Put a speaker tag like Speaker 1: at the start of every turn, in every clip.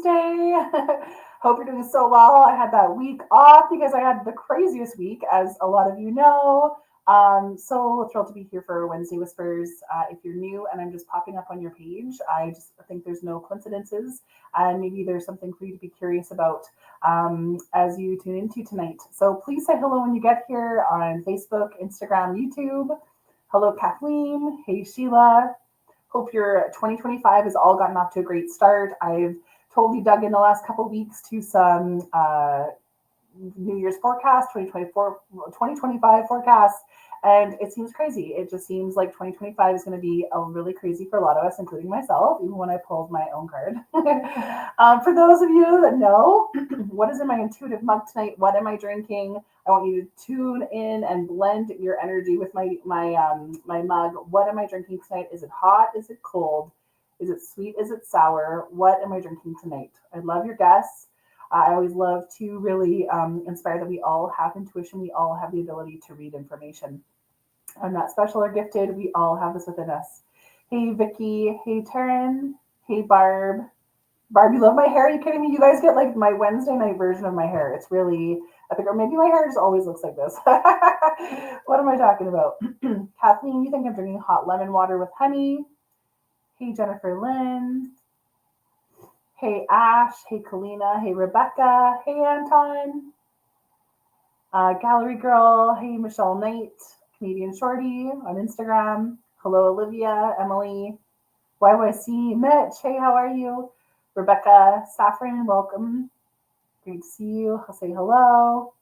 Speaker 1: Wednesday. Hope you're doing so well. I had that week off because I had the craziest week, as a lot of you know. So thrilled to be here for Wednesday Whispers. If you're new and I'm just popping up on your page, I just think there's no coincidences, and maybe there's something for you to be curious about as you tune into tonight. So please say hello when you get here on Facebook, Instagram, YouTube. Hello, Kathleen. Hey, Sheila. Hope your 2025 has all gotten off to a great start. I've totally dug in the last couple of weeks to some New Year's forecast, 2025 forecast, and it seems crazy. It just seems like 2025 is going to be a really crazy for a lot of us, including myself, even when I pulled my own card. For those of you that know, what is in my intuitive mug tonight? What am I drinking? I want you to tune in and blend your energy with my mug. What am I drinking tonight? Is it hot? Is it cold? Is it sweet? Is it sour? What am I drinking tonight? I love your guests. I always love to really inspire that we all have intuition. We all have the ability to read information. I'm not special or gifted. We all have this within us. Hey, Vicky. Hey, Taryn. Hey, Barb. Barb, you love my hair? Are you kidding me? You guys get like my Wednesday night version of my hair. It's really epic. Or maybe my hair just always looks like this. What am I talking about? Kathleen, you think I'm drinking hot lemon water with honey? Hey, Jennifer Lynn. Hey, Ash. Hey, Kalina. Hey, Rebecca. Hey, Anton. Gallery Girl. Hey, Michelle Knight. Canadian Shorty on Instagram. Hello, Olivia. Emily. YYC. Mitch. Hey, how are you? Rebecca. Saffron, welcome. Great to see you. I'll say hello.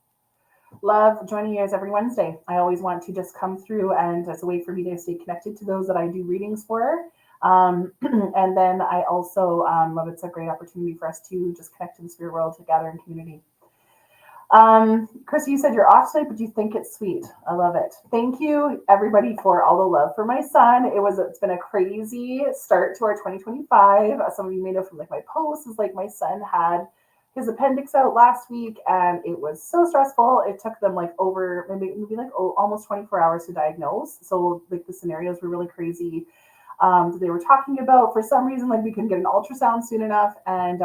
Speaker 1: Love joining you guys every Wednesday. I always want to just come through, and it's a way for me to stay connected to those that I do readings for. And then I also love it's a great opportunity for us to just connect to the spirit world together in community. Chrissy, you said you're off tonight, but you think it's sweet. I love it. Thank you, everybody, for all the love for my son. It's been a crazy start to our 2025. Some of you may know from like my posts is like my son had his appendix out last week, and it was so stressful. It took them like over maybe like almost 24 hours to diagnose. So like the scenarios were really crazy. That they were talking about. For some reason, like we couldn't get an ultrasound soon enough, and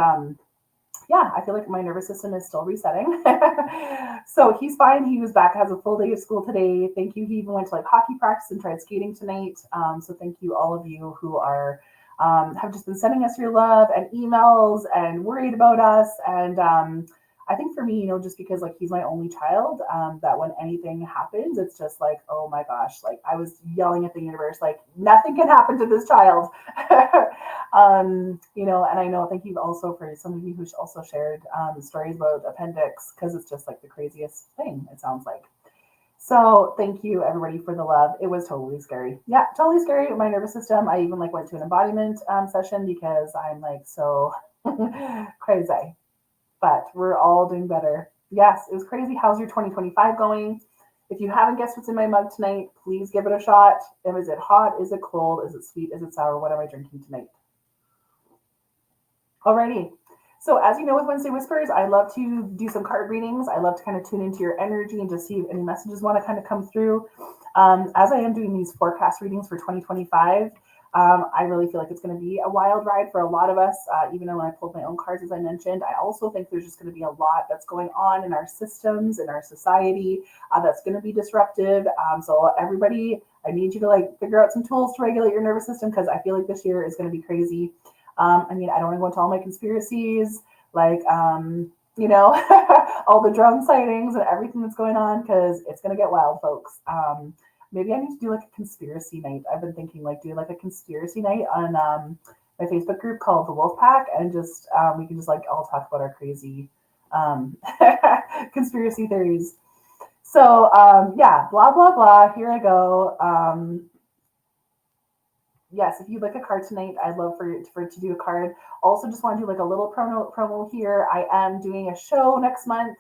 Speaker 1: yeah, I feel like my nervous system is still resetting. So he's fine. He was back, has a full day of school today. Thank you. He even went to like hockey practice and tried skating tonight. So thank you all of you who are have just been sending us your love and emails and worried about us. And I think for me, just because like he's my only child, that when anything happens, it's just like, oh my gosh, like I was yelling at the universe, like nothing can happen to this child. And I know, thank you also for some of you who also shared stories about appendix, because it's just like the craziest thing, it sounds like. So thank you everybody for the love. It was totally scary. Yeah, totally scary. My nervous system. I even like went to an embodiment session because I'm like so crazy. But we're all doing better. Yes, it was crazy. How's your 2025 going? If you haven't guessed what's in my mug tonight, please give it a shot. Is it hot? Is it cold? Is it sweet? Is it sour? What am I drinking tonight? Alrighty. So as you know, with Wednesday Whispers, I love to do some card readings. I love to kind of tune into your energy and just see if any messages want to kind of come through. As I am doing these forecast readings for 2025, I really feel like it's going to be a wild ride for a lot of us, even when I pulled my own cards, as I mentioned. I also think there's just going to be a lot that's going on in our systems, in our society, that's going to be disruptive. So everybody, I need you to like figure out some tools to regulate your nervous system, because I feel like this year is going to be crazy. I don't want to go into all my conspiracies, like, all the drone sightings and everything that's going on, because it's going to get wild, folks. Maybe I need to do like a conspiracy night. I've been thinking like do like a conspiracy night on my Facebook group called the Wolf Pack, and just we can just like all talk about our crazy conspiracy theories. So yeah, blah blah blah. Here I go. Yes, if you'd like a card tonight, I'd love for to do a card. Also, just want to do like a little promo here. I am doing a show next month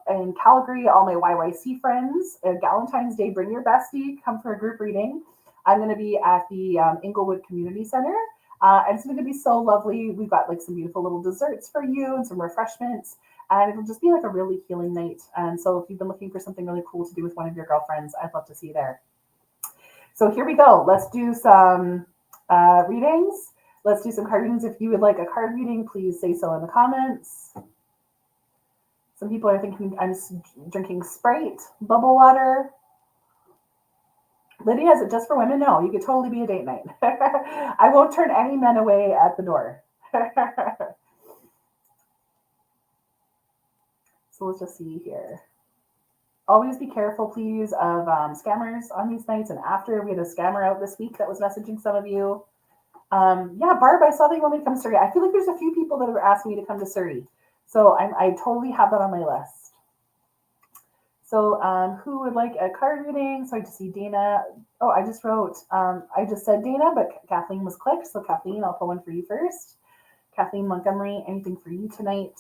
Speaker 1: in Calgary. All my YYC friends, Valentine's Day, bring your bestie, come for a group reading. I'm going to be at the Inglewood Community Center, and it's going to be so lovely. We've got like some beautiful little desserts for you and some refreshments, and it'll just be like a really healing night. And so if you've been looking for something really cool to do with one of your girlfriends, I'd love to see you there. So here we go. Let's do some readings. Let's do some card readings. If you would like a card reading, please say so in the comments. Some people are thinking I'm drinking Sprite, bubble water. Lydia, is it just for women? No, you could totally be a date night. I won't turn any men away at the door. So let's just see here. Always be careful, please, of scammers on these nights and after. We had a scammer out this week that was messaging some of you. Yeah, Barb, I saw that you want me to come to Surrey. I feel like there's a few people that have asked me to come to Surrey. So I totally have that on my list. So who would like a card reading? So I just see Dana. Oh, I just wrote, I just said Dana, but Kathleen was clicked. So Kathleen, I'll pull one for you first. Kathleen Montgomery, anything for you tonight?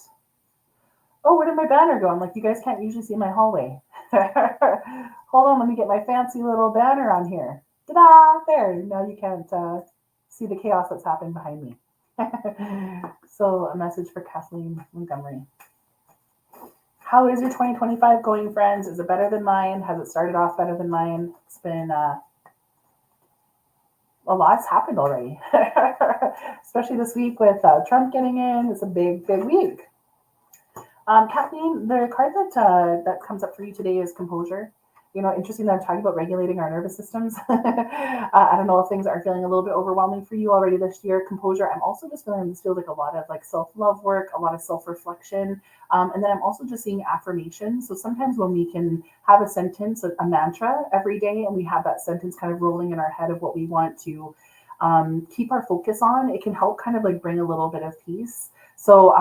Speaker 1: Oh, where did my banner go? I'm like, you guys can't usually see my hallway. Hold on, let me get my fancy little banner on here. Ta-da! There, now you can't see the chaos that's happening behind me. So a message for Kathleen Montgomery. How is your 2025 going, friends? Is it better than mine? Has it started off better than mine? It's been a lot's happened already, especially this week with Trump getting in. It's a big, big week. Kathleen, the card that comes up for you today is composure. You know, interesting that I'm talking about regulating our nervous systems. I don't know if things are feeling a little bit overwhelming for you already this year. Composure. I'm also just feeling this feels like a lot of like self-love work, a lot of self-reflection. And then I'm also just seeing affirmations. So sometimes when we can have a sentence, a mantra every day, and we have that sentence kind of rolling in our head of what we want to keep our focus on, it can help kind of like bring a little bit of peace. So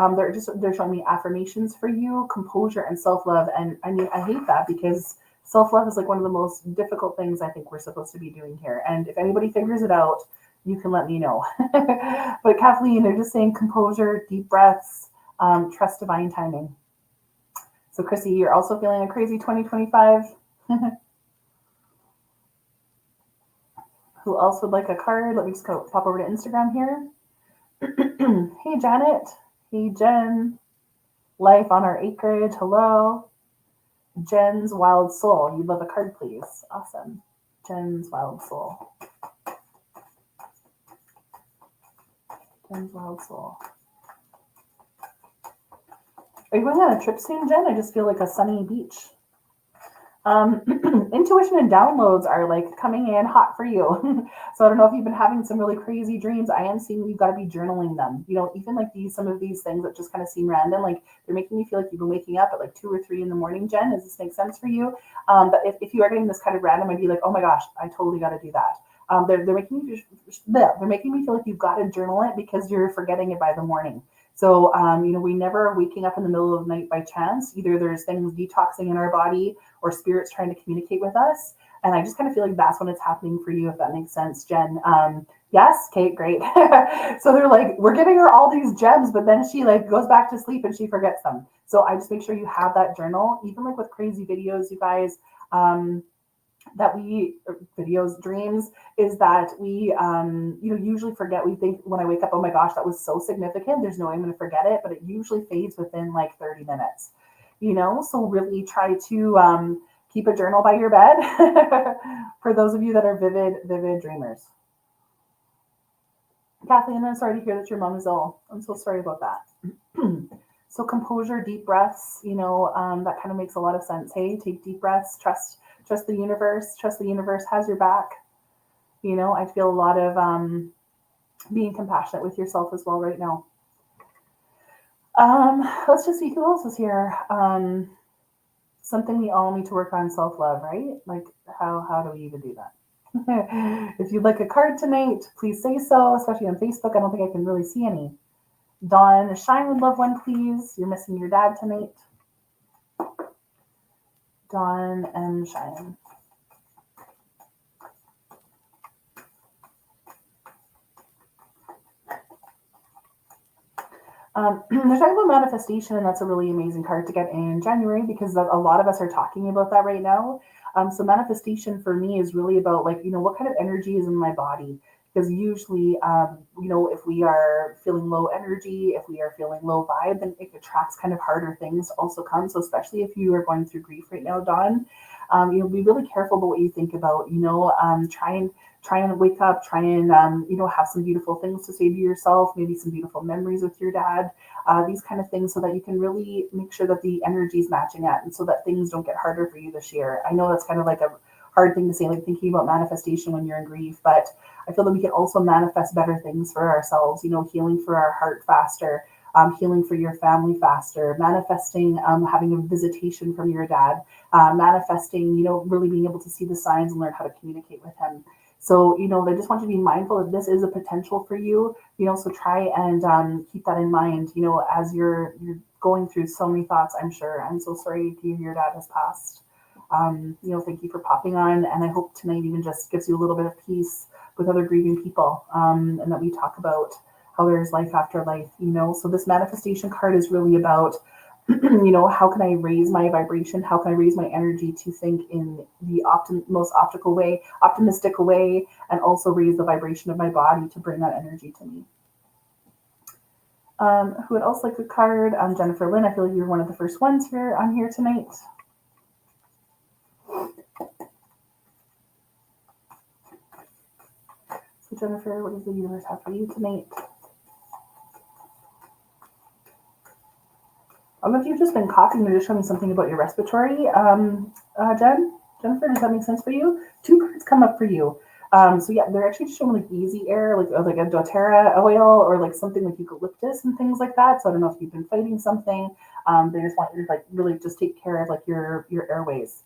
Speaker 1: they're showing me affirmations for you, composure and self-love. And I mean, I hate that because self-love is like one of the most difficult things I think we're supposed to be doing here. And if anybody figures it out, you can let me know. But Kathleen, they're just saying composure, deep breaths, trust divine timing. So Chrissy, you're also feeling a crazy 2025. Who else would like a card? Let me just go pop over to Instagram here. Hey, Janet. Hey, Jen. Life on our acreage. Hello. Jen's Wild Soul. You'd love a card, please. Awesome. Jen's Wild Soul. Jen's Wild Soul. Are you going on a trip soon, Jen? I just feel like a sunny beach. Intuition and downloads are like coming in hot for you. So I don't know if you've been having some really crazy dreams. I am seeing you've got to be journaling them. You know, even like some of these things that just kind of seem random, like they're making me feel like you've been waking up at like 2 or 3 in the morning, Jen. Does this make sense for you? But if you are getting this kind of random, I'd be like, oh my gosh, I totally got to do that. They're making me feel like you've got to journal it because you're forgetting it by the morning. So, you know, we never are waking up in the middle of the night by chance. Either there's things detoxing in our body or spirits trying to communicate with us. And I just kind of feel like that's when it's happening for you, if that makes sense, Jen. Yes, Kate, great. So they're like, we're giving her all these gems, but then she like goes back to sleep and she forgets them. So I just make sure you have that journal, even like with crazy videos, you guys, dreams, is that we, you know, usually forget. We think when I wake up, oh my gosh, that was so significant. There's no way I'm going to forget it, but it usually fades within like 30 minutes, you know? So really try to keep a journal by your bed for those of you that are vivid dreamers. Kathleen, I'm sorry to hear that your mom is ill. I'm so sorry about that. So composure, deep breaths, you know, that kind of makes a lot of sense. Hey, take deep breaths, trust the universe. Trust the universe has your back. You know, I feel a lot of being compassionate with yourself as well right now. Let's just see who else is here. Something we all need to work on, self-love, right? Like how do we even do that? If you'd like a card tonight, please say so, especially on Facebook. I don't think I can really see any. Dawn, Shine would love one, please. You're missing your dad tonight. Dawn and Shine. They're talking about manifestation, and that's a really amazing card to get in January because a lot of us are talking about that right now. So manifestation for me is really about like, you know, what kind of energy is in my body? Because usually, you know, if we are feeling low energy, if we are feeling low vibe, then it attracts kind of harder things to also come. So especially if you are going through grief right now, Dawn, you know, be really careful about what you think about, you know, try try and wake up, try and, have some beautiful things to say to yourself, maybe some beautiful memories with your dad, these kind of things so that you can really make sure that the energy is matching it and so that things don't get harder for you this year. I know that's kind of like a hard thing to say, like thinking about manifestation when you're in grief, but I feel that we can also manifest better things for ourselves, healing for our heart faster, healing for your family faster, manifesting, having a visitation from your dad, manifesting, really being able to see the signs and learn how to communicate with him. So, I just want you to be mindful that this is a potential for you, so try and keep that in mind, as you're going through so many thoughts, I'm sure. I'm so sorry to hear your dad has passed. Thank you for popping on. And I hope tonight even just gives you a little bit of peace with other grieving people, and that we talk about how there's life after life, So this manifestation card is really about, how can I raise my vibration? How can I raise my energy to think in the most optimistic way, and also raise the vibration of my body to bring that energy to me. Who would else like a card? Jennifer Lynn, I feel like you're one of the first ones here on here tonight. So Jennifer, what does the universe have for you tonight? I don't know if you've just been coughing or just showing me something about your respiratory. Jennifer, does that make sense for you? 2 cards come up for you. So yeah, they're actually just showing like easy air, like a doTERRA oil or like something like eucalyptus and things like that. So I don't know if you've been fighting something. They just want you to like really just take care of like your airways.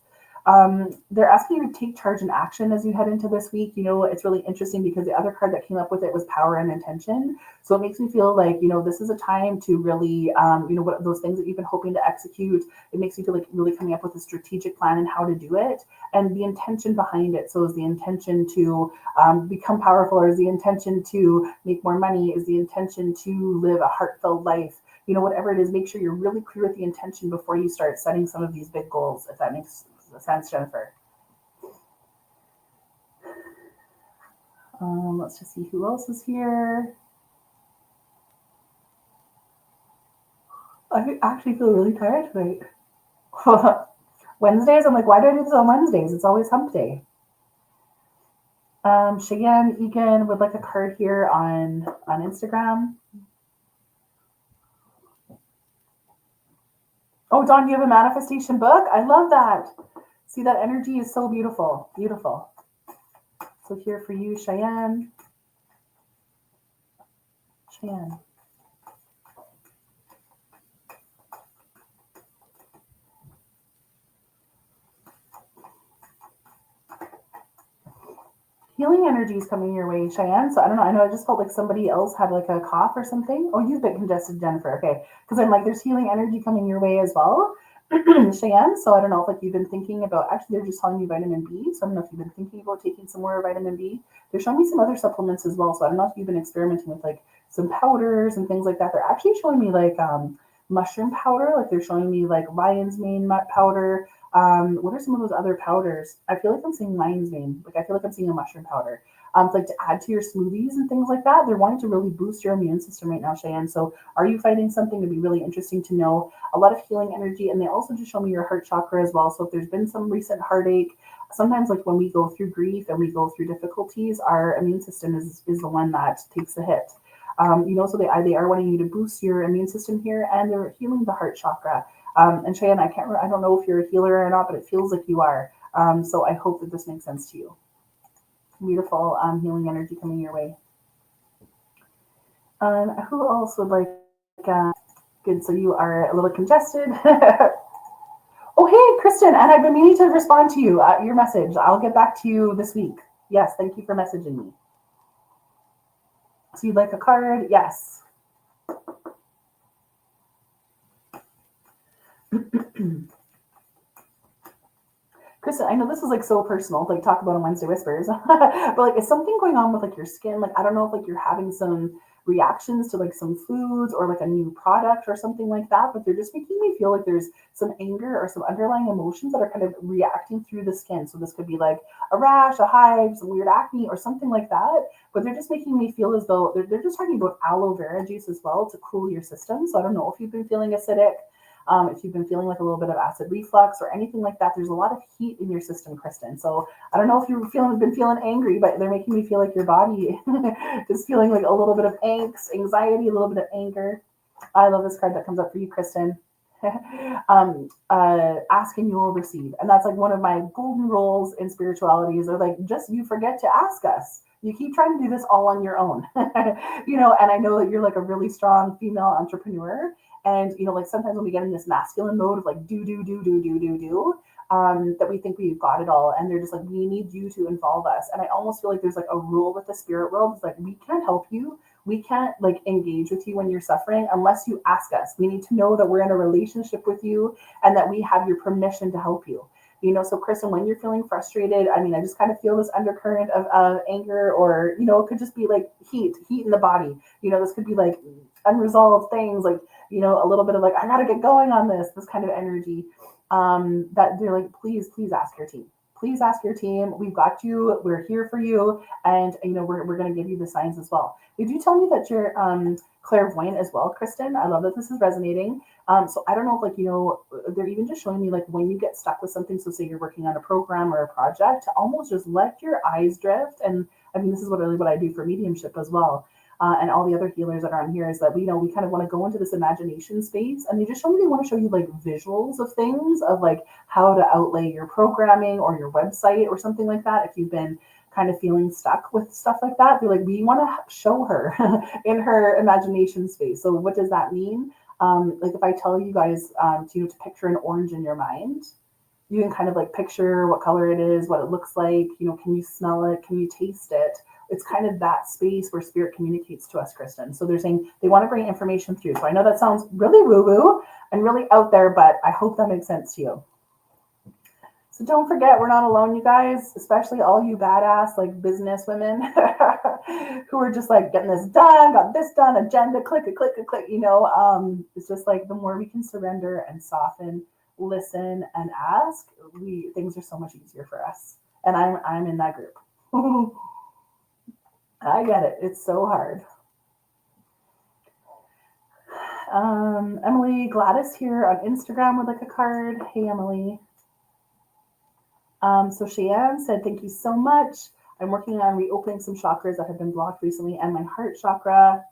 Speaker 1: They're asking you to take charge and action as you head into this week. It's really interesting because the other card that came up with it was power and intention. So it makes me feel like, this is a time to really, what those things that you've been hoping to execute. It makes me feel like really coming up with a strategic plan and how to do it and the intention behind it. So is the intention to become powerful, or is the intention to make more money? Is the intention to live a heart-filled life? Whatever it is, make sure you're really clear with the intention before you start setting some of these big goals, if that makes sense, Jennifer. Let's just see who else is here. I actually feel really tired tonight. Wednesdays, I'm like, why do I do this on Wednesdays? It's always hump day. Cheyenne Egan would like a card here on Instagram. Oh, Dawn, you have a manifestation book? I love that. See, that energy is so beautiful. Beautiful. So here for you, Cheyenne. Healing energy is coming your way, Cheyenne. So I don't know. I know I just felt like somebody else had like a cough or something. Oh, you've been congested, Jennifer. Okay. Because I'm like, there's healing energy coming your way as well. Cheyenne. So I don't know if like you've been thinking about, actually they're just telling you vitamin B. So I don't know if you've been thinking about taking some more vitamin B. They're showing me some other supplements as well. So I don't know if you've been experimenting with like some powders and things like that. They're actually showing me like mushroom powder. Like they're showing me like lion's mane powder. What are some of those other powders? I feel like I'm seeing lion's mane. Like I feel like I'm seeing a mushroom powder. Like to add to your smoothies and things like that. They're wanting to really boost your immune system right now, Cheyenne. So are you fighting something? It'd be really interesting to know. A lot of healing energy, and they also just show me your heart chakra as well. So if there's been some recent heartache, sometimes like when we go through grief and we go through difficulties, our immune system is the one that takes the hit. So they are wanting you to boost your immune system here, and they're healing the heart chakra. And Cheyenne, I don't know if you're a healer or not, but it feels like you are. So I hope that this makes sense to you. Beautiful healing energy coming your way. Who else would like? Good. So you are a little congested. Oh, hey, Kristen, and I've been meaning to respond to you. Your message. I'll get back to you this week. Yes, thank you for messaging me. So you'd like a card? Yes. Kristen, I know this is like so personal, like talk about on Wednesday Whispers, but like is something going on with like your skin? Like I don't know if like you're having some reactions to like some foods or like a new product or something like that, but they're just making me feel like there's some anger or some underlying emotions that are kind of reacting through the skin. So this could be like a rash, a hive, some weird acne or something like that, but they're just making me feel as though they're just talking about aloe vera juice as well to cool your system. So I don't know if you've been feeling acidic. If you've been feeling like a little bit of acid reflux or anything like that, there's a lot of heat in your system, Kristen. So I don't know if you've been feeling angry, but they're making me feel like your body is feeling like a little bit of angst, anxiety, a little bit of anger. I love this card that comes up for you, Kristen. Ask and you will receive. And that's like one of my golden rules in spirituality is like, just you forget to ask us. You keep trying to do this all on your own, and I know that you're like a really strong female entrepreneur. And, like sometimes when we get in this masculine mode of like, do, that we think we've got it all. And they're just like, we need you to involve us. And I almost feel like there's like a rule with the spirit world. It's like, we can't help you. We can't like engage with you when you're suffering unless you ask us. We need to know that we're in a relationship with you and that we have your permission to help you. So Kristen, when you're feeling frustrated, I just kind of feel this undercurrent of anger, or, it could just be like heat in the body. This could be like unresolved things, like, a little bit of like, I got to get going on this kind of energy, that they're like, please ask your team. Please ask your team. We've got you. We're here for you. And, we're going to give you the signs as well. Did you tell me that you're clairvoyant as well, Kristen? I love that this is resonating. So I don't know if they're even just showing me like when you get stuck with something. So say you're working on a program or a project, to almost just let your eyes drift. And this is what I do for mediumship as well. And all the other healers that are on here is that we kind of want to go into this imagination space, and they just show me they want to show you like visuals of things, of like how to outlay your programming or your website or something like that. If you've been kind of feeling stuck with stuff like that, they're like, we want to show her in her imagination space. So what does that mean? Like if I tell you guys to picture an orange in your mind, you can kind of like picture what color it is, what it looks like, can you smell it? Can you taste it? It's kind of that space where spirit communicates to us, Kristen. So they're saying they want to bring information through. So I know that sounds really woo-woo and really out there, but I hope that makes sense to you. So don't forget, we're not alone, you guys, especially all you badass like business women who are just like getting this done, got this done, agenda, click. It's just like the more we can surrender and soften, listen and ask, things are so much easier for us. And I'm in that group. I get it. It's so hard. Emily Gladys here on Instagram would like a card. Hey, Emily. So Cheyenne said, thank you so much. I'm working on reopening some chakras that have been blocked recently, and my heart chakra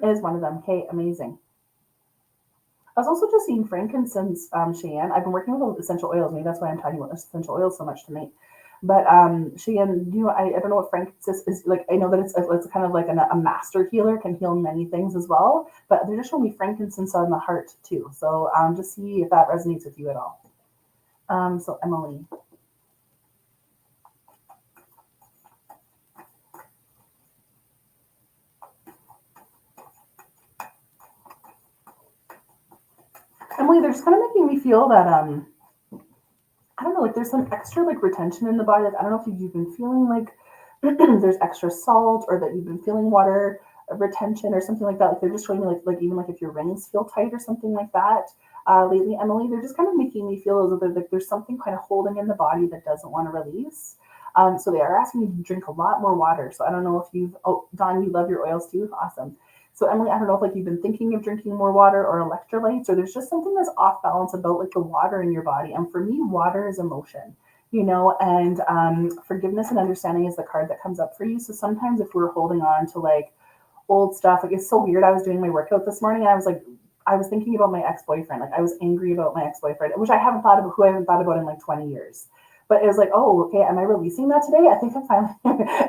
Speaker 1: is one of them. Okay, amazing. I was also just seeing frankincense, Cheyenne. I've been working with essential oils. Maybe that's why I'm talking about essential oils so much tonight. But Cheyenne, I don't know what frankincense is like. I know that it's kind of like a master healer, can heal many things as well. But they're just showing me frankincense on the heart too. So just see if that resonates with you at all. So Emily. Emily, they're just kind of making me feel that I don't know, like there's some extra like retention in the body. Like, I don't know if you've been feeling like there's extra salt, or that you've been feeling water retention or something like that. Like they're just showing me like even like if your rings feel tight or something like that. Lately, Emily, they're just kind of making me feel as though there's something kind of holding in the body that doesn't want to release. So they are asking you to drink a lot more water. So I don't know if Dawn, you love your oils too. Awesome. So Emily, I don't know if like you've been thinking of drinking more water or electrolytes, or there's just something that's off balance about like the water in your body. And for me, water is emotion, and forgiveness and understanding is the card that comes up for you. So sometimes if we're holding on to like old stuff, like it's so weird. I was doing my workout this morning and I was thinking about my ex-boyfriend. Like I was angry about my ex-boyfriend, which I haven't thought about in like 20 years. But it was like, oh, okay, am I releasing that today? I think I'm finally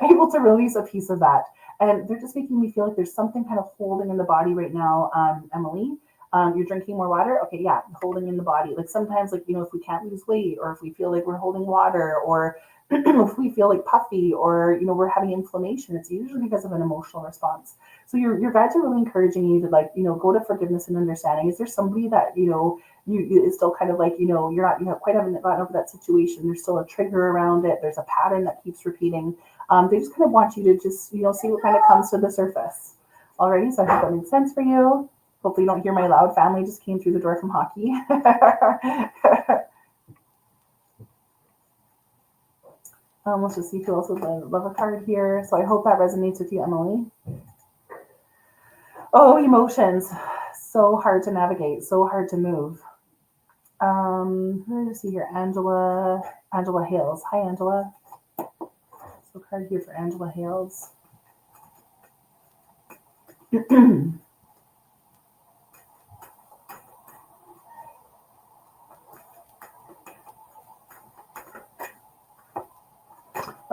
Speaker 1: able to release a piece of that. And they're just making me feel like there's something kind of holding in the body right now, Emily. You're drinking more water? Okay, yeah, holding in the body. Like sometimes, like, if we can't lose weight, or if we feel like we're holding water, or if we feel like puffy, or, we're having inflammation, it's usually because of an emotional response. So your guides are really encouraging you to go to forgiveness and understanding. Is there somebody that, you it's still kind of like, you're not, quite haven't gotten over that situation. There's still a trigger around it. There's a pattern that keeps repeating. They just kind of want you to just, see what kind of comes to the surface. Alrighty, so I hope that makes sense for you. Hopefully you don't hear my loud family just came through the door from hockey. Let's just see who else would love a card here. So I hope that resonates with you, Emily. Oh, emotions. So hard to navigate, so hard to move. Who do I see here? Angela Hales. Hi, Angela. So card here for Angela Hales.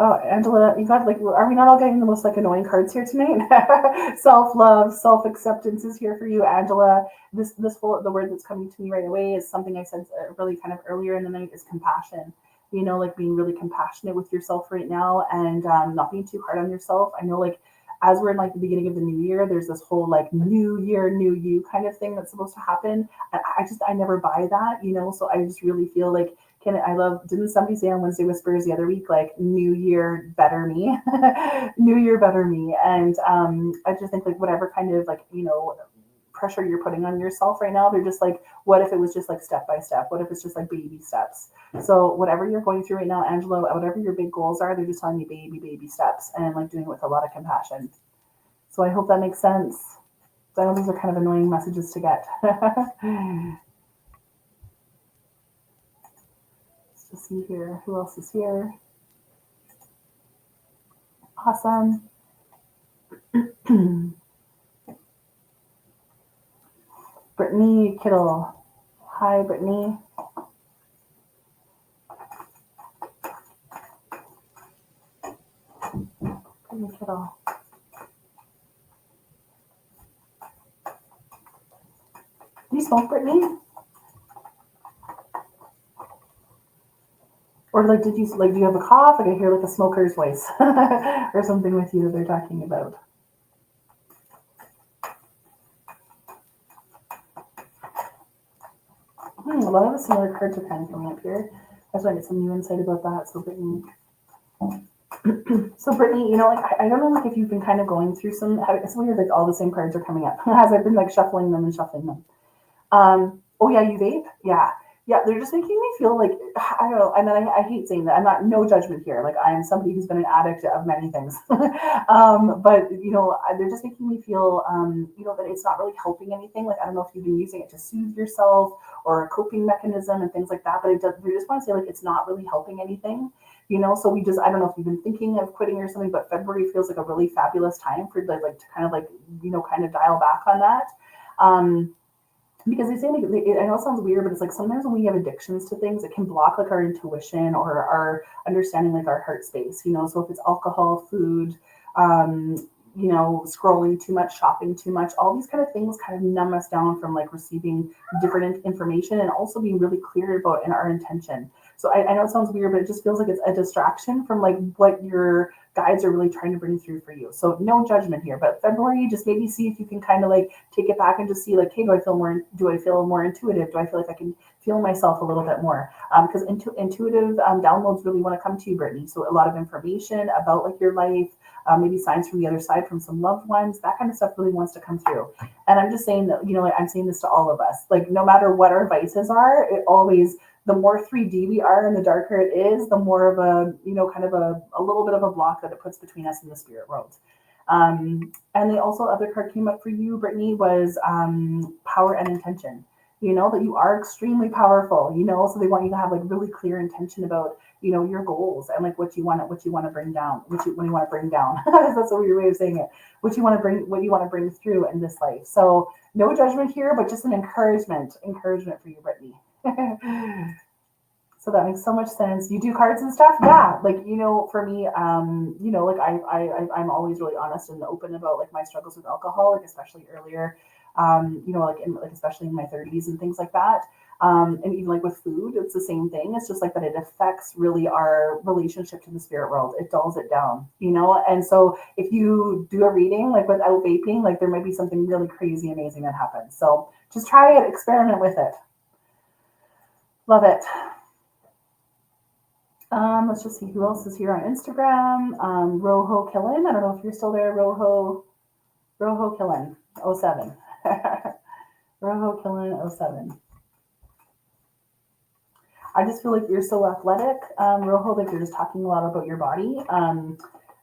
Speaker 1: Oh, Angela, you got like, are we not all getting the most like annoying cards here tonight? Self-love, self-acceptance is here for you, Angela. This whole the word that's coming to me right away is something I said really kind of earlier in the night is compassion. You know, like being really compassionate with yourself right now and not being too hard on yourself. I know, like as we're in like the beginning of the new year, there's this whole like new year, new you kind of thing that's supposed to happen. And I never buy that, you know. So I just really feel like didn't somebody say on Wednesday Whispers the other week, like new year better me, new year better me. And I just think like whatever kind of like, you know, pressure you're putting on yourself right now, they're just like, what if it was just like step by step? What if it's just like baby steps? So whatever you're going through right now, Angela, whatever your big goals are, they're just telling you baby steps and like doing it with a lot of compassion. So I hope that makes sense. I know these are kind of annoying messages to get. Let's see here. Who else is here? Awesome. Brittany Kittle. Hi, Brittany. Brittany Kittle. Do you smoke, Brittany? Or like, do you have a cough? Like I hear like a smoker's voice or something with you that they're talking about. A lot of the similar cards are kind of coming up here. That's why I get some new insight about that. So Brittany, you know, like I don't know, like if you've been kind of going through some. It's weird, like all the same cards are coming up as I've been like shuffling them. Oh yeah, you vape? Yeah. Yeah, they're just making me feel like I don't know, and then I hate saying that. I'm not no judgment here. Like I am somebody who's been an addict of many things, but you know they're just making me feel you know that it's not really helping anything. Like I don't know if you've been using it to soothe yourself or a coping mechanism and things like that, but we just want to say like it's not really helping anything. You know, so I don't know if you've been thinking of quitting or something, but February feels like a really fabulous time for like to kind of like you know kind of dial back on that. Because they say like I know it sounds weird, but it's like sometimes when we have addictions to things, it can block like our intuition or our understanding, like our heart space. You know, so if it's alcohol, food, you know, scrolling too much, shopping too much, all these kind of things kind of numb us down from like receiving different information and also being really clear about in our intention. So I know it sounds weird, but it just feels like it's a distraction from like what your guides are really trying to bring through for you. So no judgment here, but February, just maybe see if you can kind of like take it back and just see like, hey, do I feel more intuitive? Do I feel like I can feel myself a little bit more? Because intuitive downloads really want to come to you, Brittany. So a lot of information about like your life, maybe signs from the other side from some loved ones, that kind of stuff really wants to come through. And I'm just saying that, you know, like, I'm saying this to all of us, like no matter what our vices are, it always, the more 3D we are and the darker it is, the more of a, you know, kind of a little bit of a block that it puts between us and the spirit world. And the also other card came up for you, Brittany, was power and intention. You know, that you are extremely powerful, you know, so they want you to have like really clear intention about, you know, your goals and like what you want to bring down, what you want to bring down. That's a weird way of saying it. What you want to bring through in this life. So no judgment here, but just an encouragement for you, Brittany. So that makes so much sense. You do cards and stuff? Yeah. Like, you know, for me, you know, like I'm always really honest and open about like my struggles with alcohol, like especially earlier, you know, like especially in my 30s and things like that. And even like with food, it's the same thing. It's just like that it affects really our relationship to the spirit world. It dulls it down, you know? And so if you do a reading, like without vaping, like there might be something really crazy, amazing that happens. So just try it, experiment with it. Love it. Let's just see who else is here on Instagram. Roho Killen. I don't know if you're still there, Roho Killen 07. Roho Killen 07. I just feel like you're so athletic, Roho, like you're just talking a lot about your body.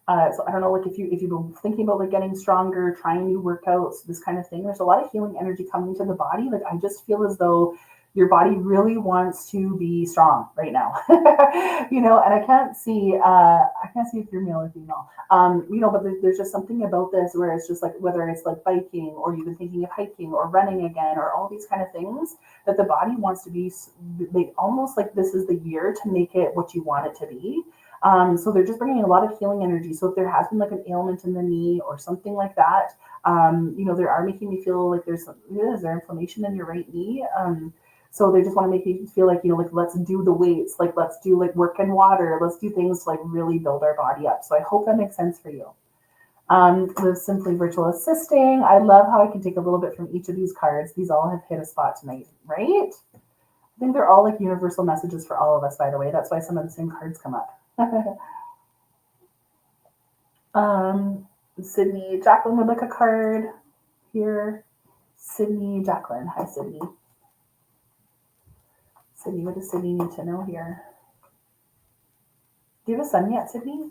Speaker 1: So I don't know, like if you've been thinking about like getting stronger, trying new workouts, this kind of thing. There's a lot of healing energy coming to the body. Like I just feel as though your body really wants to be strong right now, and I can't see if you're male or female, but there's just something about this where it's just like whether it's like biking or you've been thinking of hiking or running again or all these kind of things that the body wants to be like almost like this is the year to make it what you want it to be. So they're just bringing a lot of healing energy. So if there has been like an ailment in the knee or something like that, they are making me feel like is there inflammation in your right knee? So they just want to make you feel like, like let's do the weights, like let's do like work in water, let's do things to like really build our body up. So I hope that makes sense for you. With Simply Virtual Assisting, I love how I can take a little bit from each of these cards. These all have hit a spot tonight, right? I think they're all like universal messages for all of us, by the way. That's why some of the same cards come up. Sydney, Jacqueline would like a card here. Sydney, Jacqueline. Hi, Sydney. Sydney, what does Sydney need to know here? Do you have a son yet, Sydney?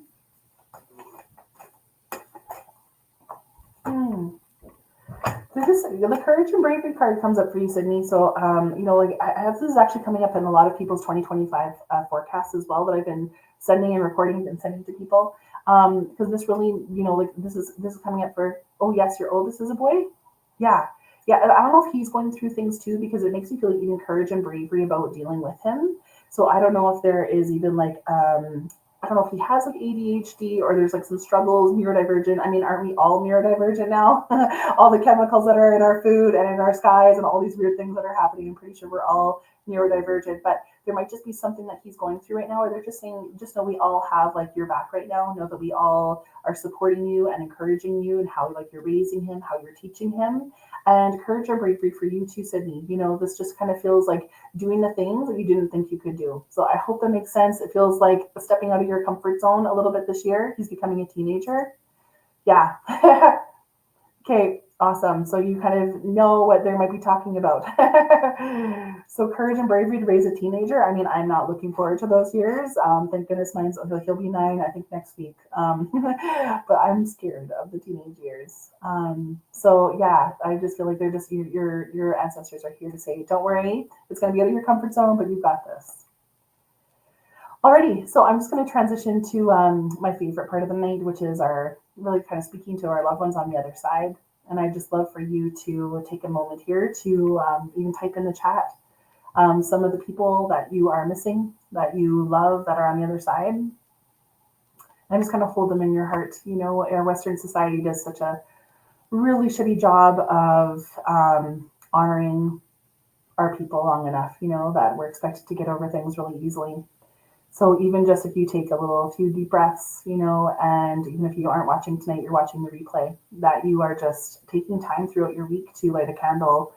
Speaker 1: The Courage and Bravery card comes up for you, Sydney. So, this is actually coming up in a lot of people's 2025 forecasts as well that I've been sending and recording and sending to people. Because this really, this is coming up for, oh yes, your oldest is a boy? Yeah. Yeah, and I don't know if he's going through things too, because it makes me feel like even courage and bravery about dealing with him. So I don't know if there is even like, I don't know if he has like ADHD or there's like some struggles, neurodivergent. I mean, aren't we all neurodivergent now? All the chemicals that are in our food and in our skies and all these weird things that are happening. I'm pretty sure we're all neurodivergent, but there might just be something that he's going through right now, or they're just saying, just know we all have like your back right now. Know that we all are supporting you and encouraging you and how like you're raising him, how you're teaching him. And courage or bravery for you too, Sydney. This just kind of feels like doing the things that you didn't think you could do. So I hope that makes sense. It feels like stepping out of your comfort zone a little bit this year. He's becoming a teenager. Yeah. Okay, awesome. So you kind of know what they might be talking about. So courage and bravery to raise a teenager. I mean, I'm not looking forward to those years. Thank goodness he'll be 9, I think, next week. But I'm scared of the teenage years. So yeah, I just feel like they're just your ancestors are here to say, don't worry, it's going to be out of your comfort zone, but you've got this. Alrighty, so I'm just going to transition to my favorite part of the night, which is our really kind of speaking to our loved ones on the other side. And I'd just love for you to take a moment here to even type in the chat some of the people that you are missing, that you love, that are on the other side. And just kind of hold them in your heart. Our Western society does such a really shitty job of honoring our people long enough, that we're expected to get over things really easily. So even just if you take a few deep breaths, and even if you aren't watching tonight, you're watching the replay, that you are just taking time throughout your week to light a candle,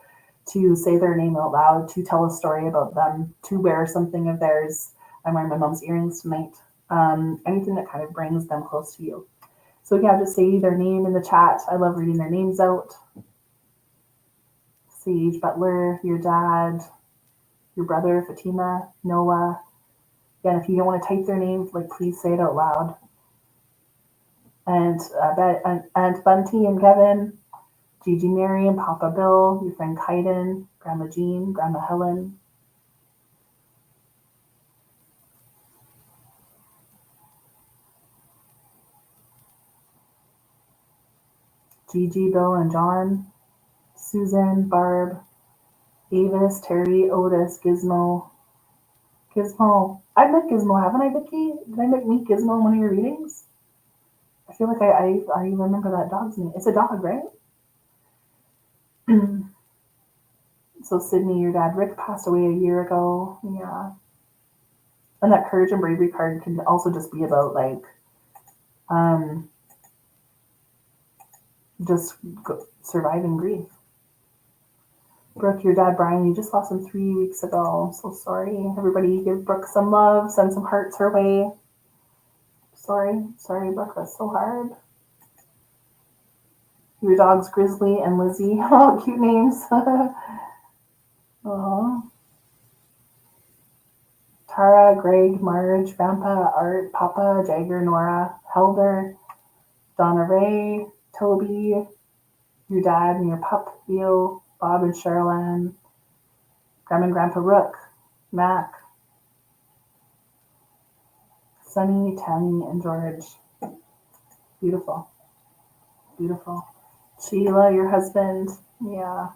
Speaker 1: to say their name out loud, to tell a story about them, to wear something of theirs. I'm wearing my mom's earrings tonight. Anything that kind of brings them close to you. So yeah, just say their name in the chat. I love reading their names out. Sage Butler, your dad, your brother, Fatima, Noah. Again, if you don't want to type their names, please say it out loud. And Aunt Bunty and Kevin, Gigi Mary and Papa Bill, your friend Kaiden, Grandma Jean, Grandma Helen. Gigi, Bill, and John, Susan, Barb, Avis, Terry, Otis, Gizmo. I've met Gizmo, haven't I, Vicky? Did I meet Gizmo in one of your readings? I feel like I remember that dog's name. It's a dog, right? So Sydney, your dad Rick passed away a year ago. Yeah. And that courage and bravery card can also just be about just surviving grief. Brooke, your dad Brian, you just lost him 3 weeks ago. So sorry. Everybody give Brooke some love. Send some hearts her way. Sorry, Brooke. That's so hard. Your dogs Grizzly and Lizzie. Oh, cute names. Tara, Greg, Marge, Grandpa, Art, Papa, Jagger, Nora, Helder, Donna Ray, Toby, your dad and your pup, Theo, Bob and Sherilyn, Grandma and Grandpa Rook, Mac, Sunny, Tammy, and George. Beautiful. Beautiful. Sheila, your husband. Yeah.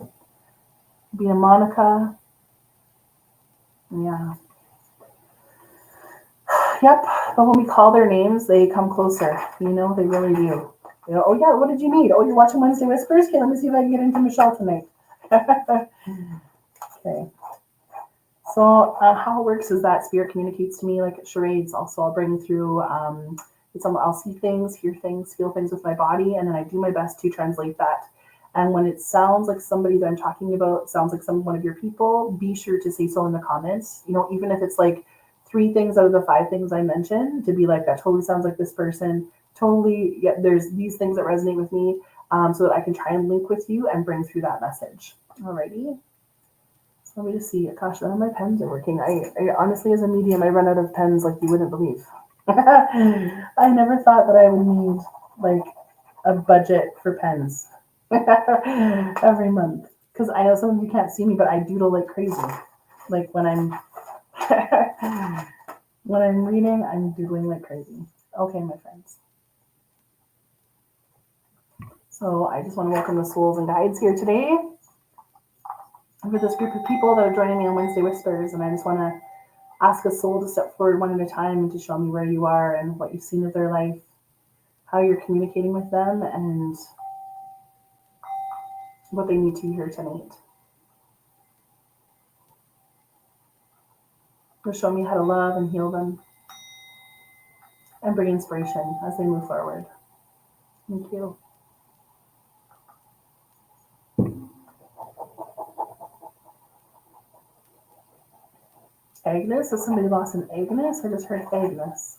Speaker 1: Bea Monica. Yeah. Yep. But when we call their names, they come closer. You know, they really do. You know, oh, yeah, what did you need? Oh, you're watching Wednesday Whispers? Okay, let me see if I can get into Michelle tonight. Okay. So how it works is that spirit communicates to me like charades. Also, I'll bring through I'll see things, hear things, feel things with my body, and then I do my best to translate that. And when it sounds like somebody that I'm talking about sounds like one of your people, be sure to say so in the comments. You know, even if it's like 3 things out of the 5 things I mentioned, to be like, that totally sounds like this person. Totally, yeah, there's these things that resonate with me, so that I can try and link with you and bring through that message. Alrighty. So let me just see. Gosh, none of my pens are working. I honestly, as a medium, I run out of pens like you wouldn't believe. I never thought that I would need like a budget for pens every month, because I know some of you can't see me, but I doodle like crazy. Like when I'm when I'm reading, I'm doodling like crazy. Okay, my friends. So I just want to welcome the souls and guides here today with this group of people that are joining me on Wednesday Whispers, and I just want to ask a soul to step forward one at a time and to show me where you are and what you've seen of their life, how you're communicating with them, and what they need to hear tonight. To show me how to love and heal them and bring inspiration as they move forward. Thank you. Agnes? Has somebody lost an Agnes? I just heard Agnes.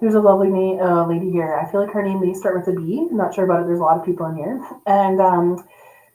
Speaker 1: There's a lovely lady here. I feel like her name may start with a B. I'm not sure about it. There's a lot of people in here. And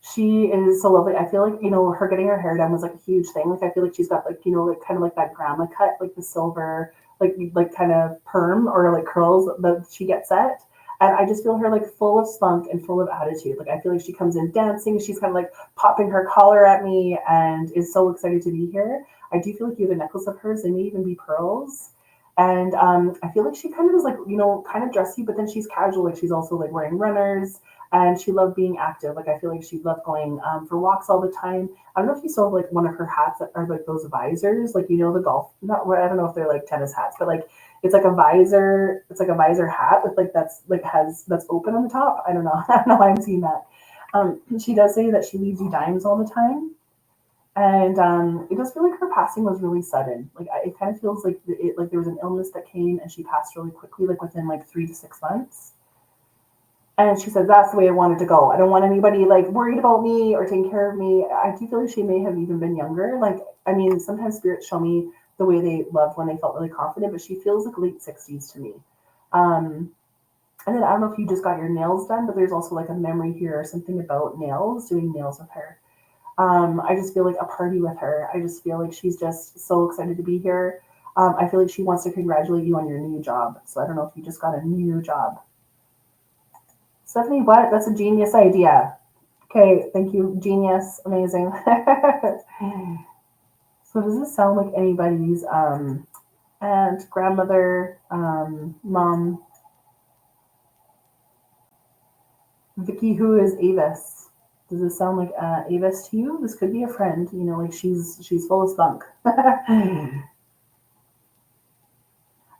Speaker 1: she is so lovely. I feel like, you know, her getting her hair done was like a huge thing. Like I feel like she's got like, you know, like kind of like that grandma cut, like the silver, like kind of perm or like curls that she gets set. And I just feel her like full of spunk and full of attitude. Like I feel like she comes in dancing. She's kind of like popping her collar at me and is so excited to be here. I do feel like you have a necklace of hers. They may even be pearls. And I feel like she kind of is like, you know, kind of dressy, but then she's casual. Like she's also like wearing runners, and she loved being active. Like I feel like she loved going for walks all the time. I don't know if you saw like one of her hats that are like those visors, like, you know, the golf, not, I don't know if they're like tennis hats, but like it's like a visor. It's like a visor hat with like that's open on the top. I don't know. I don't know why I'm seeing that. She does say that she leaves you dimes all the time. And it does feel like her passing was really sudden. Like it kind of feels like like there was an illness that came and she passed really quickly, like within like 3 to 6 months. And she said, that's the way I wanted to go. I don't want anybody like worried about me or taking care of me. I do feel like she may have even been younger. Like, I mean, sometimes spirits show me the way they loved when they felt really confident, but she feels like late 60s to me. And then I don't know if you just got your nails done, but there's also like a memory here or something about nails, doing nails with her. I just feel like a party with her. I just feel like she's just so excited to be here. I feel like she wants to congratulate you on your new job. So I don't know if you just got a new job. Stephanie, what? That's a genius idea. Okay, thank you. Genius. Amazing. So does this sound like anybody's aunt, grandmother, mom? Vicky, who is Avis? Does this sound like Avis to you? This could be a friend. You know, like she's full of spunk.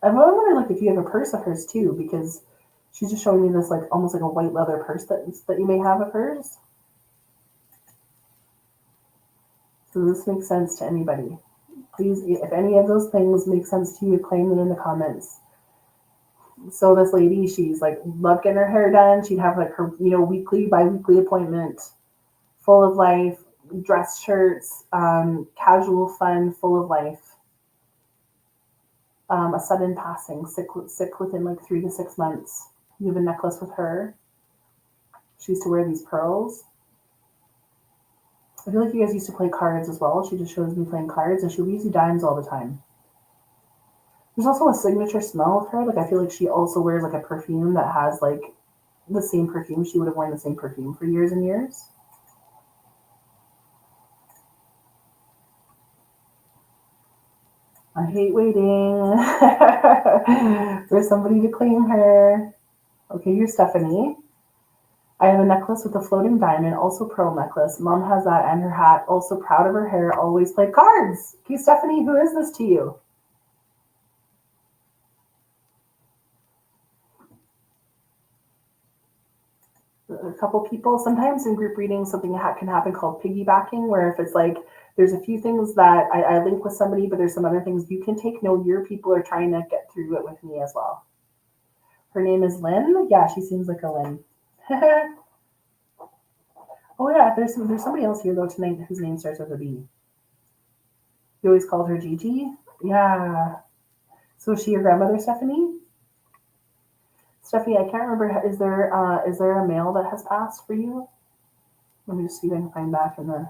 Speaker 1: I've wondered like if you have a purse of hers too, because She's just showing me this like almost like a white leather purse that you may have of hers. So this makes sense to anybody. Please, if any of those things make sense to you, claim them in the comments. So this lady, she's like loved getting her hair done. She'd have like her, weekly, bi-weekly appointment, full of life, dress shirts, casual fun, full of life. A sudden passing, sick within like 3 to 6 months. You have a necklace with her. She used to wear these pearls. I feel like you guys used to play cards as well. She just shows me playing cards, and she would use dimes all the time. There's also a signature smell with her. Like I feel like she also wears like a perfume that has like the same perfume. She would have worn the same perfume for years and years. I hate waiting for somebody to claim her. Okay, you're Stephanie. I have a necklace with a floating diamond, also pearl necklace. Mom has that and her hat. Also proud of her hair, always played cards. Okay, Stephanie, who is this to you? A couple people. Sometimes in group readings, something can happen called piggybacking, where if it's like there's a few things that I link with somebody, but there's some other things you can take. No, your people are trying to get through it with me as well. Her name is Lynn. Yeah, she seems like a Lynn. Oh yeah, there's somebody else here though tonight whose name starts with a B. You always called her Gigi? Yeah. So is she your grandmother, Stephanie? Stephanie, I can't remember. Is there a male that has passed for you? Let me just see if I can find back in the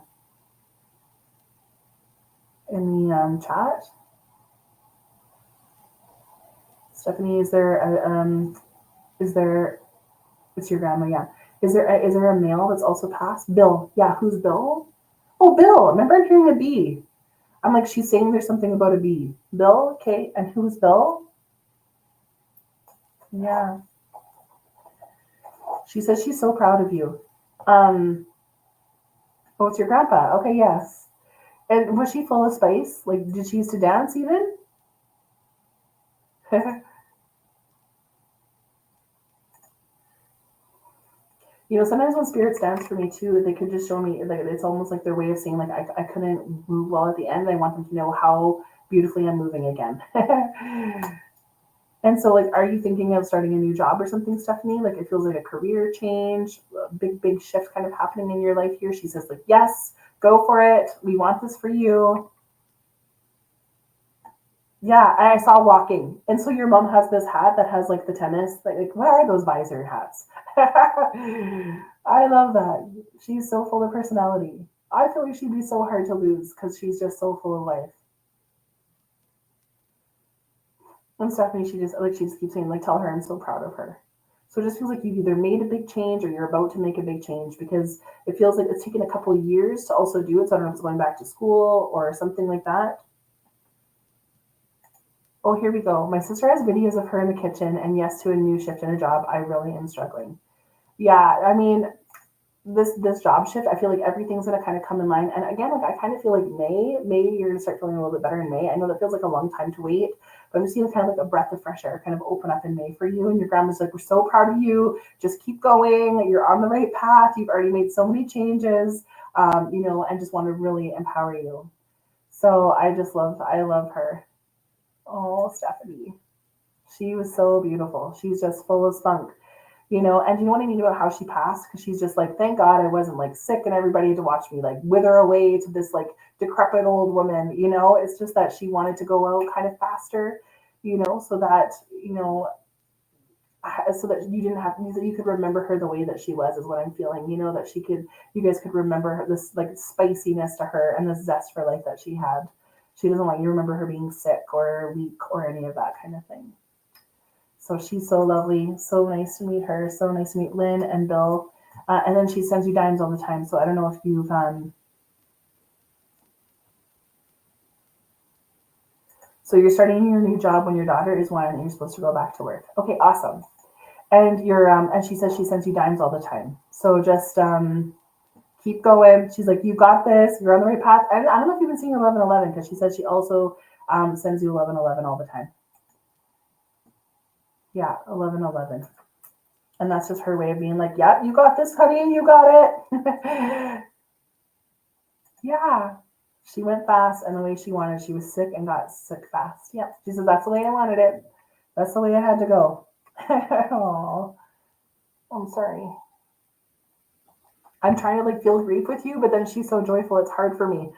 Speaker 1: chat. Stephanie, is there it's your grandma? Yeah. Is there a male that's also passed? Bill. Yeah. Who's Bill? Oh, Bill. Remember I'm hearing a B. I'm like, she's saying there's something about a B. Bill. Okay. And who's Bill? Yeah. She says she's so proud of you. Oh, it's your grandpa. Okay, yes. And was she full of spice? Like, did she used to dance even? Sometimes when spirits dance for me too, they could just show me, like, it's almost like their way of saying, like, I couldn't move well at the end. I want them to know how beautifully I'm moving again. And so, like, are you thinking of starting a new job or something, Stephanie? Like, it feels like a career change, a big shift kind of happening in your life here. She says, like, yes, go for it. We want this for you. Yeah, I saw walking. And so your mom has this hat that has like the tennis, like what are those visor hats? I love that. She's so full of personality. I feel like she'd be so hard to lose because she's just so full of life. And Stephanie, she just keeps saying, like, tell her I'm so proud of her. So it just feels like you've either made a big change or you're about to make a big change because it feels like it's taken a couple of years to also do it. So I don't know if it's going back to school or something like that. Oh, here we go. My sister has videos of her in the kitchen, and yes, to a new shift in a job. I really am struggling. Yeah, I mean, this job shift, I feel like everything's gonna kind of come in line. And again, like I kind of feel like May, you're gonna start feeling a little bit better in May. I know that feels like a long time to wait, but I'm just seeing kind of like a breath of fresh air kind of open up in May for you. And your grandma's like, we're so proud of you. Just keep going. You're on the right path. You've already made so many changes, and just want to really empower you. So I love her. Oh, Stephanie. She was so beautiful. She's just full of spunk, and you know what I mean about how she passed? Because she's just like, thank God I wasn't like sick and everybody had to watch me like wither away to this like decrepit old woman, it's just that she wanted to go out kind of faster, so that, so that you didn't have, so you could remember her the way that she was, is what I'm feeling, that you guys could remember this like spiciness to her and the zest for life that she had. She doesn't want you to remember her being sick or weak or any of that kind of thing. So she's so lovely. So nice to meet her. So nice to meet Lynn and Bill. And then she sends you dimes all the time. So I don't know if you've... So you're starting your new job when your daughter is 1 and you're supposed to go back to work. Okay, awesome. And and she says she sends you dimes all the time. So just... keep going. She's like, you got this. You're on the right path. And I don't know if you've been seeing 1111 because she says she also sends you 1111 all the time. Yeah, 1111. And that's just her way of being like, yeah, you got this, honey, you got it. Yeah. She went fast and the way she wanted. She was sick and got sick fast. Yep. She said, that's the way I wanted it. That's the way I had to go. Oh, I'm sorry. I'm trying to like feel grief with you, but then she's so joyful. It's hard for me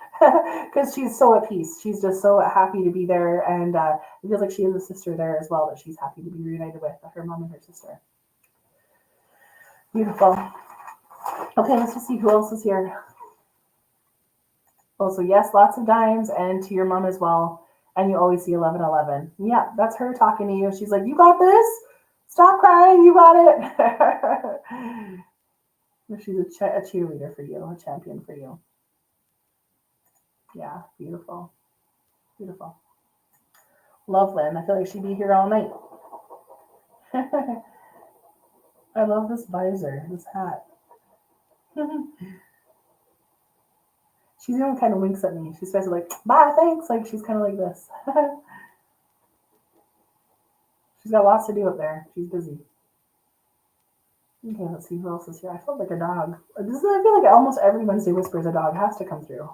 Speaker 1: because she's so at peace. She's just so happy to be there. And it feels like she has a sister there as well that she's happy to be reunited with, her mom and her sister. Beautiful. Okay, let's just see who else is here. Also, yes, lots of dimes, and to your mom as well. And you always see 1111. Yeah, that's her talking to you. She's like, you got this? Stop crying. You got it. She's a cheerleader for you, a champion for you. Yeah, beautiful. Beautiful. Love Lynn. I feel like she'd be here all night. I love this visor, this hat. She's even kind of winks at me. She's basically like, bye, thanks. Like, she's kind of like this. She's got lots to do up there. She's busy. Okay, let's see who else is here. I felt like a dog. I feel like almost every Wednesday Whispers a dog has to come through.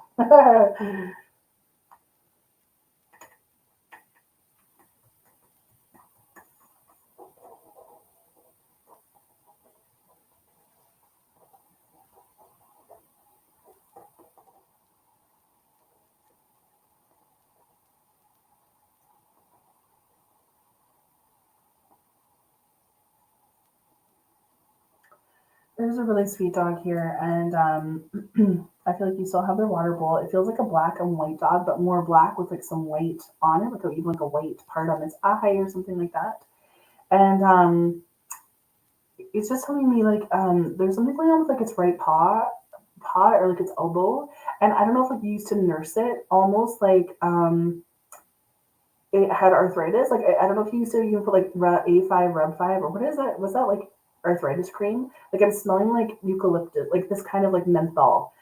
Speaker 1: There's a really sweet dog here, and I feel like you still have their water bowl. It feels like a black and white dog, but more black with like some white on it, like even like a white part on its eye or something like that. And it's just telling me like there's something going on with like its right paw or like its elbow, and I don't know if like you used to nurse it almost like it had arthritis. Like I don't know if you used to even put like A5 Rub 5 or what is that? Was that like arthritis cream? Like I'm smelling like eucalyptus, like this kind of like menthol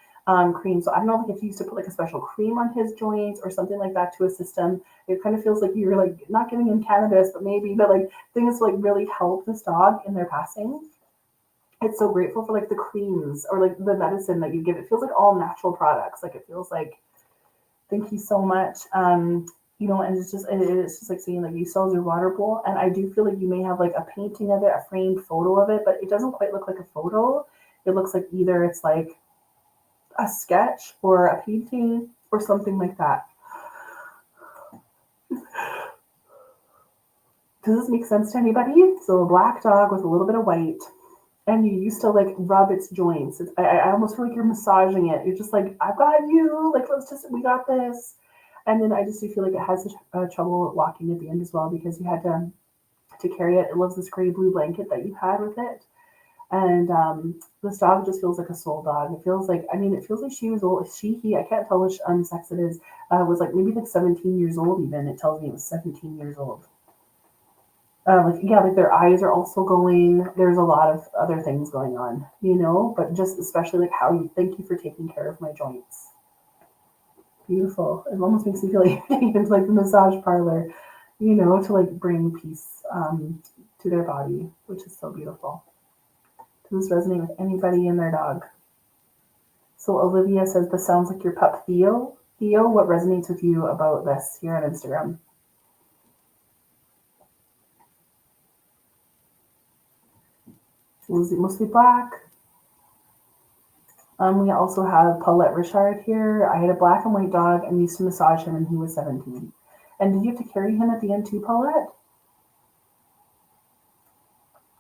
Speaker 1: cream. So I don't know like if you used to put like a special cream on his joints or something like that to assist him. It kind of feels like you're like not giving him cannabis, but maybe, but like things to like really help this dog in their passing. It's so grateful for like the creams or like the medicine that you give. It feels like all natural products. Like it feels like thank you so much. And it's just like seeing like you still have your water bowl, and I do feel like you may have like a painting of it, a framed photo of it, but it doesn't quite look like a photo. It looks like either it's like a sketch or a painting or something like that. Does this make sense to anybody? So a black dog with a little bit of white, and you used to like rub its joints. I almost feel like you're massaging it. You're just like, I've got you. Like, we got this. And then I just do feel like it has trouble walking at the end as well because you had to carry it. It loves this gray blue blanket that you had with it. And this dog just feels like a soul dog. It feels like, it feels like she was old. He, I can't tell which sex it is, was like maybe like 17 years old even. It tells me it was 17 years old. Like their eyes are also going. There's a lot of other things going on, but just especially like how you thank you for taking care of my joints. Beautiful. It almost makes me feel like it's like the massage parlor, to like bring peace to their body, which is so beautiful. Does this resonate with anybody and their dog? So Olivia says, this sounds like your pup Theo. Theo, what resonates with you about this here on Instagram? Was it mostly black? We also have Paulette Richard here. I had a black and white dog and used to massage him when he was 17. And did you have to carry him at the end too, Paulette?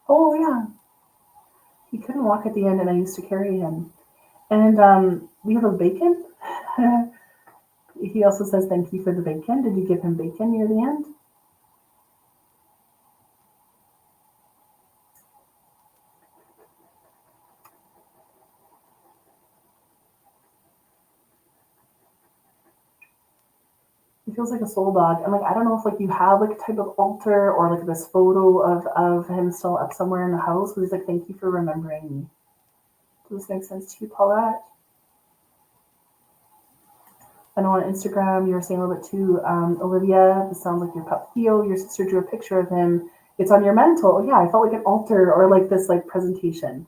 Speaker 1: Oh, yeah. He couldn't walk at the end and I used to carry him. And we have a bacon. He also says thank you for the bacon. Did you give him bacon near the end? He feels like a soul dog. And like I don't know if like you have like a type of altar or like this photo of him still up somewhere in the house. But he's like, thank you for remembering me. Does this make sense to you, Paulette? I know on Instagram you were saying a little bit too, Olivia, this sounds like your pup Theo. Your sister drew a picture of him It's on your mental. Yeah, I felt like an altar or like this like presentation.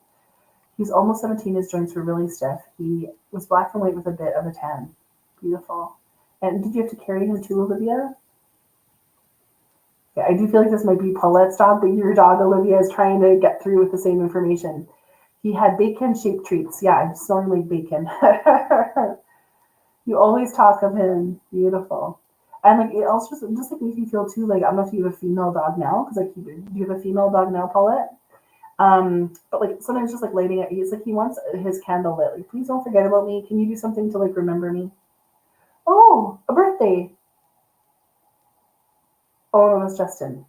Speaker 1: He's almost 17. His joints were really stiff. He was black and white with a bit of a tan. Beautiful. And did you have to carry him too, Olivia? Yeah, I do feel like this might be Paulette's dog, but your dog, Olivia, is trying to get through with the same information. He had bacon-shaped treats. Yeah, I'm smelling like bacon. You always talk of him. Beautiful. And like it also just like makes you feel too like I don't know if you have a female dog now because like do you have a female dog now, Paulette? But like sometimes just like lighting it, he's like he wants his candle lit. Like please don't forget about me. Can you do something to like remember me? Oh, a birthday. Oh, no, that's Justin.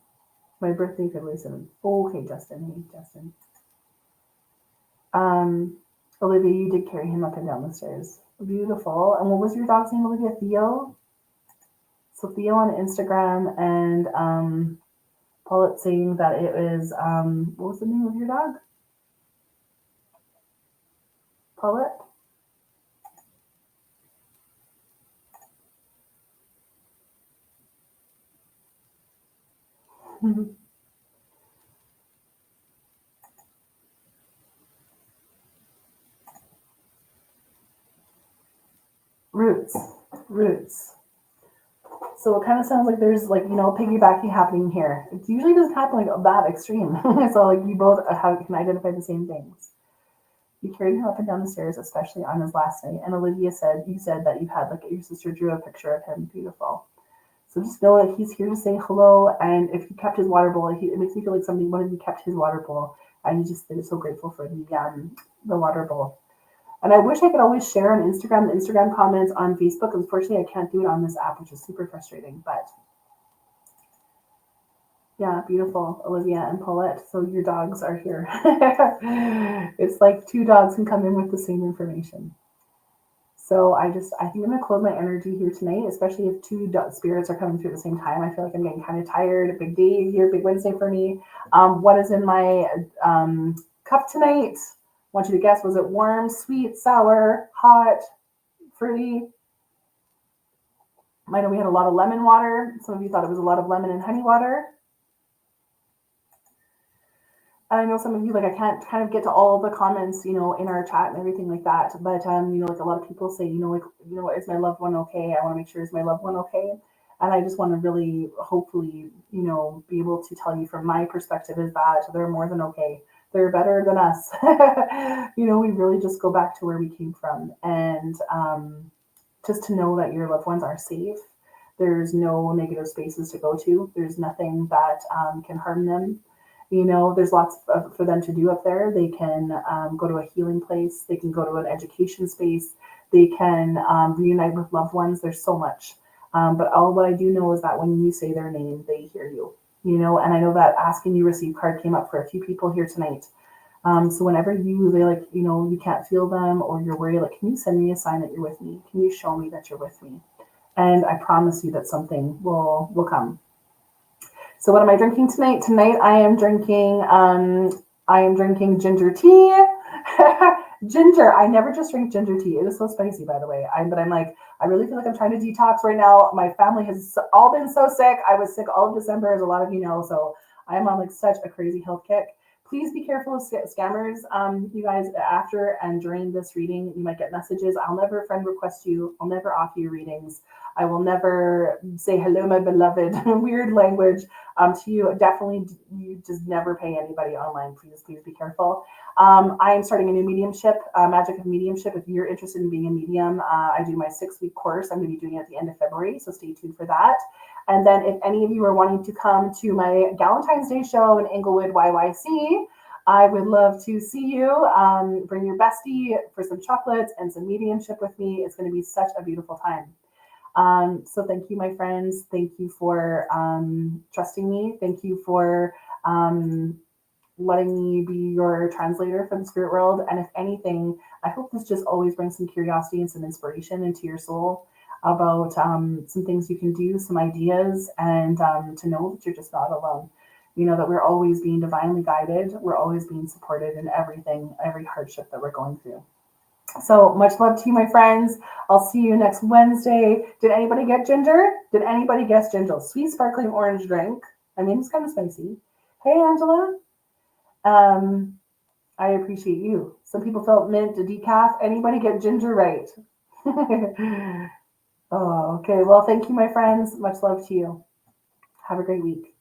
Speaker 1: My birthday February 7th. Okay, Justin. Hey, Justin. Um, Olivia, you did carry him up and down the stairs. Beautiful. And what was your dog's name, Olivia? Theo? So Theo on Instagram and Paulette saying that it was what was the name of your dog? Paulette? Roots. Roots. So it kind of sounds like there's like, piggybacking happening here. It usually doesn't happen like that extreme. So like you both can identify the same things. You carried him up and down the stairs, especially on his last night. And Olivia said, you said that you had like your sister drew a picture of him. Beautiful. So just know that he's here to say hello. And if you kept his water bowl, it makes me feel like somebody wanted you kept his water bowl. And you just they're so grateful for the water bowl. And I wish I could always share on Instagram, the Instagram comments on Facebook. Unfortunately, I can't do it on this app, which is super frustrating. But yeah, beautiful, Olivia and Paulette. So your dogs are here. It's like two dogs can come in with the same information. So I think I'm gonna close my energy here tonight, especially if two spirits are coming through at the same time. I feel like I'm getting kind of tired. Big day here, big Wednesday for me. What is in my cup tonight? I want you to guess. Was it warm, sweet, sour, hot, fruity? I know we had a lot of lemon water. Some of you thought it was a lot of lemon and honey water. And I know some of you, like, I can't kind of get to all of the comments, in our chat and everything like that. But, like a lot of people say, is my loved one okay? I want to make sure is my loved one okay? And I just want to really, hopefully, be able to tell you from my perspective is that they're more than okay. They're better than us. We really just go back to where we came from. And just to know that your loved ones are safe. There's no negative spaces to go to. There's nothing that can harm them. There's lots for them to do up there. They can go to a healing place. They can go to an education space. They can reunite with loved ones. There's so much. But all what I do know is that when you say their name, they hear you. And I know that asking you receive card came up for a few people here tonight. So whenever you can't feel them or you're worried, like, can you send me a sign that you're with me? Can you show me that you're with me? And I promise you that something will come. So what am I drinking tonight? Tonight I am drinking ginger tea. Ginger. I never just drink ginger tea. It is so spicy, by the way. But I'm like, I really feel like I'm trying to detox right now. My family has all been so sick. I was sick all of December, as a lot of you know. So I am on like such a crazy health kick. Please be careful of scammers. You guys, after and during this reading, you might get messages. I'll never friend request you. I'll never offer you readings. I will never say hello, my beloved, weird language to you. Definitely, you just never pay anybody online. Please be careful. I am starting a new mediumship, Magic of Mediumship. If you're interested in being a medium, I do my 6-week course. I'm going to be doing it at the end of February, so stay tuned for that. And then if any of you are wanting to come to my Valentine's Day show in Inglewood, YYC, I would love to see you. Bring your bestie for some chocolates and some mediumship with me. It's going to be such a beautiful time. So thank you, my friends. Thank you for trusting me. Thank you for letting me be your translator for the spirit world. And if anything, I hope this just always brings some curiosity and some inspiration into your soul about some things you can do, some ideas, and to know that you're just not alone. That we're always being divinely guided. We're always being supported in everything, every hardship that we're going through. So much love to you, my friends. I'll see you next Wednesday. Did anybody get ginger? Did anybody guess ginger? Sweet sparkling orange drink. I mean, it's kind of spicy. Hey, Angela. Um, I appreciate you. Some people felt mint, a decaf. Anybody get ginger right? Oh, okay. Well, thank you, my friends. Much love to you. Have a great week.